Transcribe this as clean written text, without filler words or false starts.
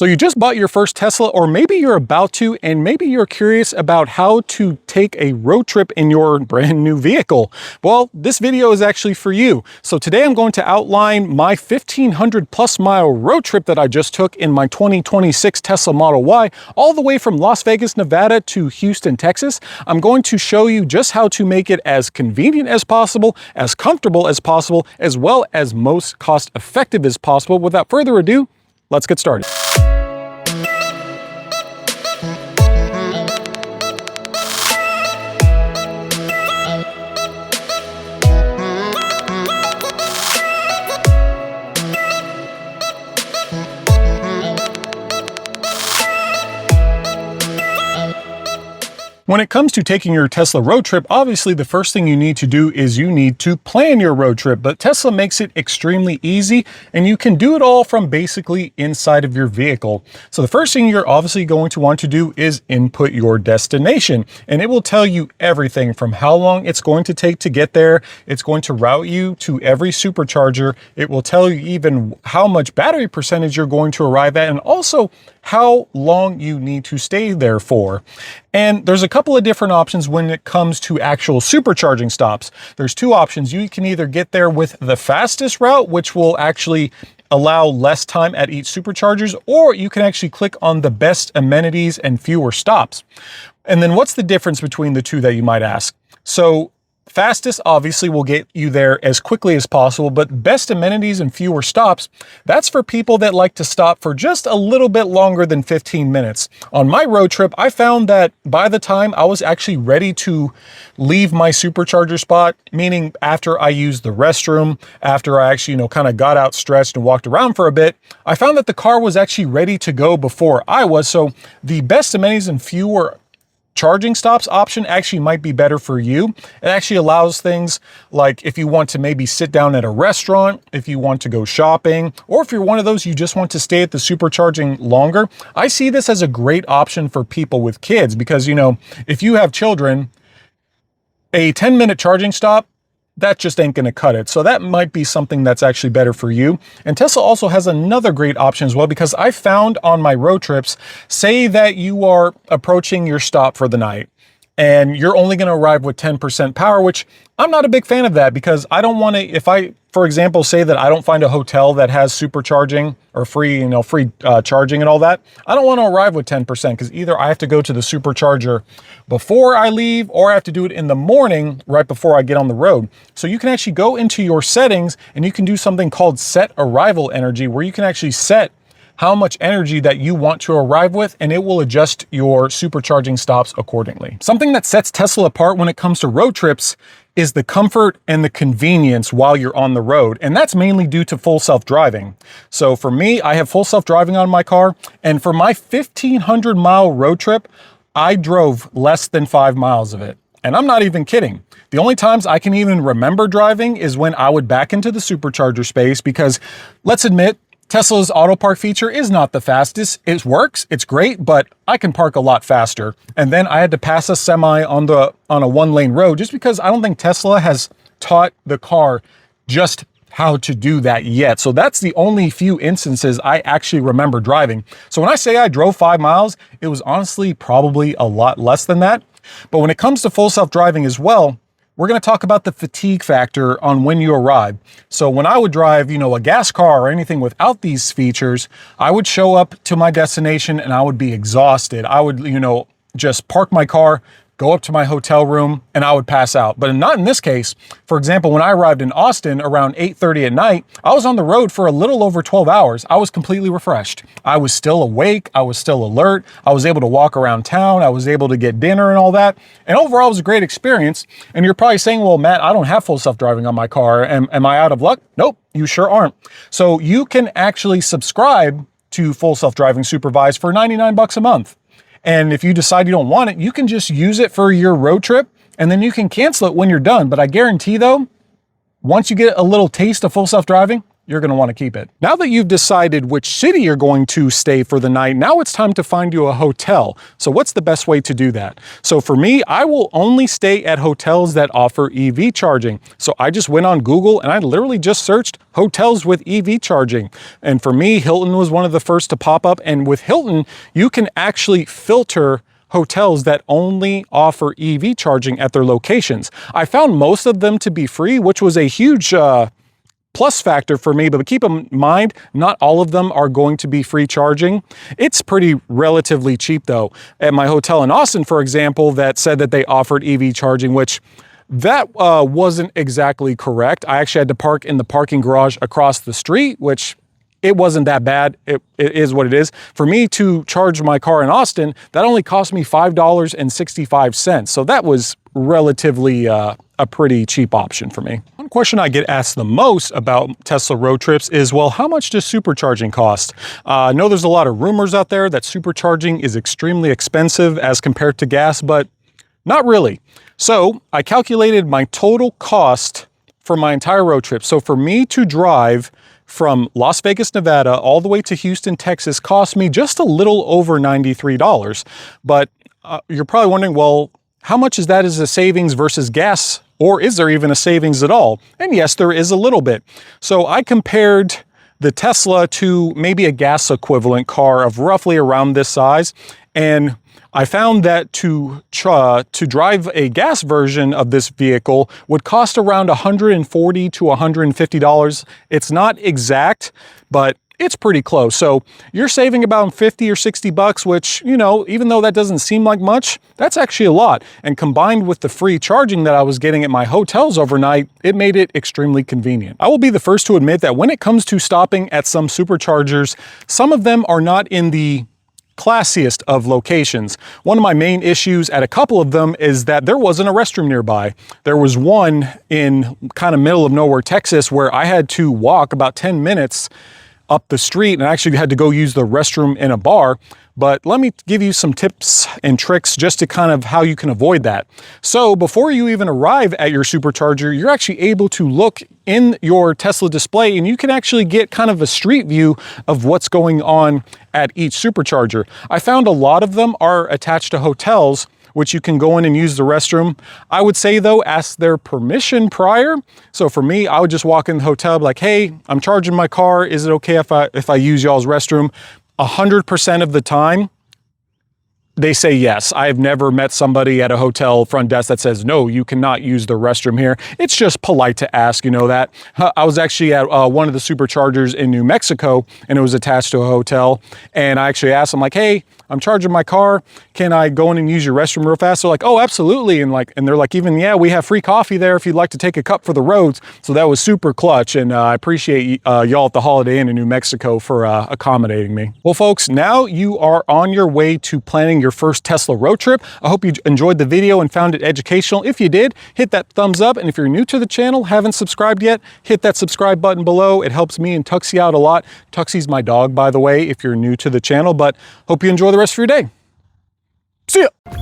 So you just bought your first Tesla, or maybe you're about to, and maybe you're curious about how to take a road trip in your brand new vehicle. Well, this video is actually for you. So today I'm going to outline my 1,500 plus mile road trip that I just took in my 2026 Tesla Model Y, all the way from Las Vegas, Nevada to Houston, Texas. I'm going to show you just how to make it as convenient as possible, as comfortable as possible, as well as most cost effective as possible. Without further ado, let's get started. When it comes to taking your Tesla road trip, obviously the first thing you need to do is you need to plan your road trip, but Tesla makes it extremely easy and you can do it all from basically inside of your vehicle. So the first thing you're obviously going to want to do is input your destination, and it will tell you everything from how long it's going to take to get there. It's going to route you to every supercharger. It will tell you even how much battery percentage you're going to arrive at, and also how long you need to stay there for. And there's a couple of different options when it comes to actual supercharging stops. There's two options. You can either get there with the fastest route, which will actually allow less time at each superchargers, or you can actually click on the best amenities and fewer stops. And then what's the difference between the two that you might ask? So fastest obviously will get you there as quickly as possible, but best amenities and fewer stops, that's for people that like to stop for just a little bit longer than 15 minutes. On my road trip, I found that by the time I was actually ready to leave my supercharger spot, meaning after I used the restroom, after I actually, kind of got out, stretched and walked around for a bit, I found that the car was actually ready to go before I was. So the best amenities and fewer charging stops option actually might be better for you. It actually allows things like if you want to maybe sit down at a restaurant, if you want to go shopping, or if you're one of those you just want to stay at the supercharging longer. I see this as a great option for people with kids because, if you have children, a 10-minute charging stop, that just ain't going to cut it. So that might be something that's actually better for you. And Tesla also has another great option as well, because I found on my road trips, say that you are approaching your stop for the night and you're only going to arrive with 10% power, which I'm not a big fan of that, because I don't want to, if I, for example, say that I don't find a hotel that has supercharging or free charging and all that, I don't want to arrive with 10% because either I have to go to the supercharger before I leave, or I have to do it in the morning right before I get on the road. So you can actually go into your settings and you can do something called set arrival energy, where you can actually set how much energy that you want to arrive with, and it will adjust your supercharging stops accordingly. Something that sets Tesla apart when it comes to road trips is the comfort and the convenience while you're on the road. And that's mainly due to full self-driving. So for me, I have full self-driving on my car. And for my 1,500 mile road trip, I drove less than 5 miles of it. And I'm not even kidding. The only times I can even remember driving is when I would back into the supercharger space, because let's admit, Tesla's auto park feature is not the fastest. It works, it's great, but I can park a lot faster. And then I had to pass a semi on a one-lane road just because I don't think Tesla has taught the car just how to do that yet. So that's the only few instances I actually remember driving. So when I say I drove 5 miles, it was honestly probably a lot less than that. But when it comes to full self-driving as well, we're going to talk about the fatigue factor on when you arrive. So when I would drive, a gas car or anything without these features, I would show up to my destination and I would be exhausted. I would, just park my car, go up to my hotel room, and I would pass out. But not in this case. For example, when I arrived in Austin around 8:30 at night, I was on the road for a little over 12 hours. I was completely refreshed. I was still awake. I was still alert. I was able to walk around town. I was able to get dinner and all that. And overall, it was a great experience. And you're probably saying, well, Matt, I don't have full self-driving on my car. Am I out of luck? Nope, you sure aren't. So you can actually subscribe to full self-driving supervised for $99 a month. And if you decide you don't want it, you can just use it for your road trip and then you can cancel it when you're done. But I guarantee though, once you get a little taste of full self-driving, you're going to want to keep it. Now that you've decided which city you're going to stay for the night, now it's time to find you a hotel. So what's the best way to do that? So for me, I will only stay at hotels that offer EV charging. So I just went on Google and I literally just searched hotels with EV charging. And for me, Hilton was one of the first to pop up. And with Hilton, you can actually filter hotels that only offer EV charging at their locations. I found most of them to be free, which was a huge plus factor for me, but keep in mind, not all of them are going to be free charging. It's pretty relatively cheap though. At my hotel in Austin, for example, that said that they offered EV charging, which that wasn't exactly correct. I actually had to park in the parking garage across the street, which it wasn't that bad. It is what it is. For me to charge my car in Austin, that only cost me $5.65. So that was relatively a pretty cheap option for me. One question I get asked the most about Tesla road trips is, well, how much does supercharging cost? I know there's a lot of rumors out there that supercharging is extremely expensive as compared to gas, but not really. So I calculated my total cost for my entire road trip. So for me to drive from Las Vegas, Nevada, all the way to Houston, Texas, cost me just a little over $93. But you're probably wondering, well, how much is that as a savings versus gas? Or is there even a savings at all? And yes, there is a little bit. So I compared the Tesla to maybe a gas equivalent car of roughly around this size. And I found that to drive a gas version of this vehicle would cost around $140 to $150. It's not exact, but it's pretty close. So you're saving about 50 or 60 bucks, which, you know, even though that doesn't seem like much, that's actually a lot. And combined with the free charging that I was getting at my hotels overnight, it made it extremely convenient. I will be the first to admit that when it comes to stopping at some superchargers, some of them are not in the classiest of locations. One of my main issues at a couple of them is that there wasn't a restroom nearby. There was one in kind of middle of nowhere, Texas, where I had to walk about 10 minutes up the street and I actually had to go use the restroom in a bar. But let me give you some tips and tricks just to kind of how you can avoid that. So before you even arrive at your supercharger, you're actually able to look in your Tesla display and you can actually get kind of a street view of what's going on at each supercharger. I found a lot of them are attached to hotels, which you can go in and use the restroom. I would say though, ask their permission prior. So for me, I would just walk in the hotel, be like, hey, I'm charging my car. Is it okay if I use y'all's restroom? 100% of the time, they say yes. I've never met somebody at a hotel front desk that says, no, you cannot use the restroom here. It's just polite to ask, you know that. I was actually at one of the superchargers in New Mexico and it was attached to a hotel. And I actually asked them like, hey, I'm charging my car. Can I go in and use your restroom real fast? They're like, oh, absolutely. And they're like, even, yeah, we have free coffee there if you'd like to take a cup for the roads. So that was super clutch. And I appreciate y'all at the Holiday Inn in New Mexico for accommodating me. Well, folks, now you are on your way to planning your first Tesla road trip. I hope you enjoyed the video and found it educational. If you did, hit that thumbs up. And if you're new to the channel, haven't subscribed yet, hit that subscribe button below. It helps me and Tuxie out a lot. Tuxie's my dog, by the way, if you're new to the channel, but hope you enjoy the rest of your day. See ya.